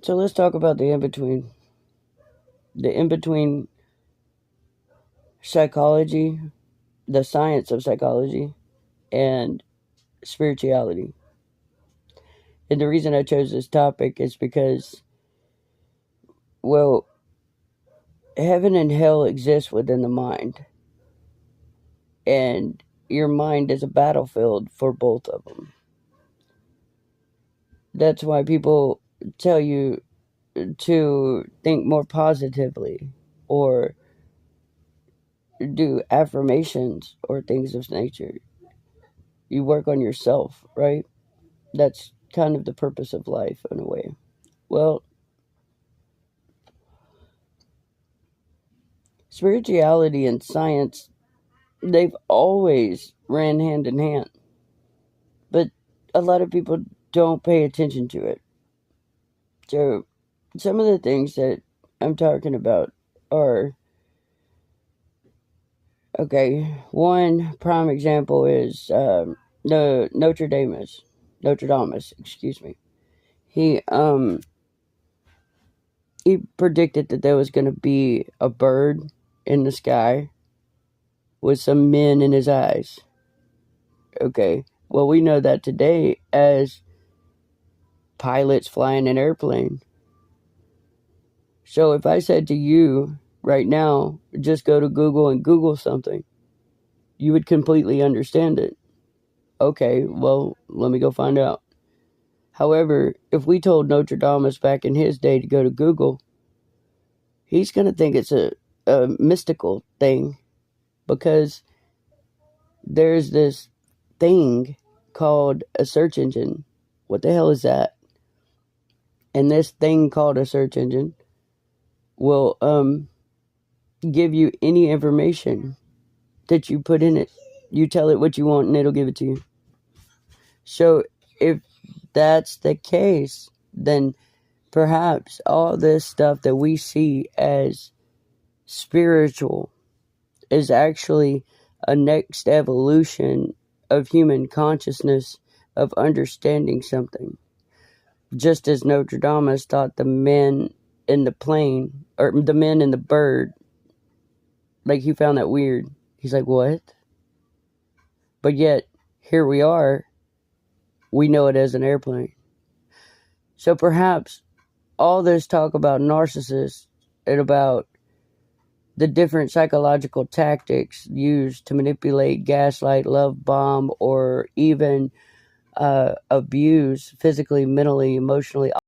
So let's talk about the in-between. The in-between psychology, the science of psychology, and spirituality. And the reason I chose this topic is because, well, heaven and hell exist within the mind. And your mind is a battlefield for both of them. That's why people tell you to think more positively or do affirmations or things of nature. You work on yourself, right? That's kind of the purpose of life in a way. Well, spirituality and science, they've always ran hand in hand. But a lot of people don't pay attention to it. So some of the things that I'm talking about are, okay, one prime example is the Notre Dame, excuse me. He predicted that there was going to be a bird in the sky with some men in his eyes. Okay, well, we know that today as pilots flying an airplane. So if I said to you right now, just go to Google and Google something, you would completely understand it. Okay, well, let me go find out. However, if we told Nostradamus back in his day to go to Google, he's going to think it's a mystical thing, because there's this thing called a search engine. What the hell is that? And this thing called a search engine will give you any information that you put in it. You tell it what you want and it'll give it to you. So if that's the case, then perhaps all this stuff that we see as spiritual is actually a next evolution of human consciousness, of understanding something. Just as Nostradamus thought the men in the plane, or the men in the bird, like, he found that weird. He's like, what? But yet, here we are. We know it as an airplane. So perhaps all this talk about narcissists and about the different psychological tactics used to manipulate, gaslight, love bomb, or even abuse physically, mentally, emotionally,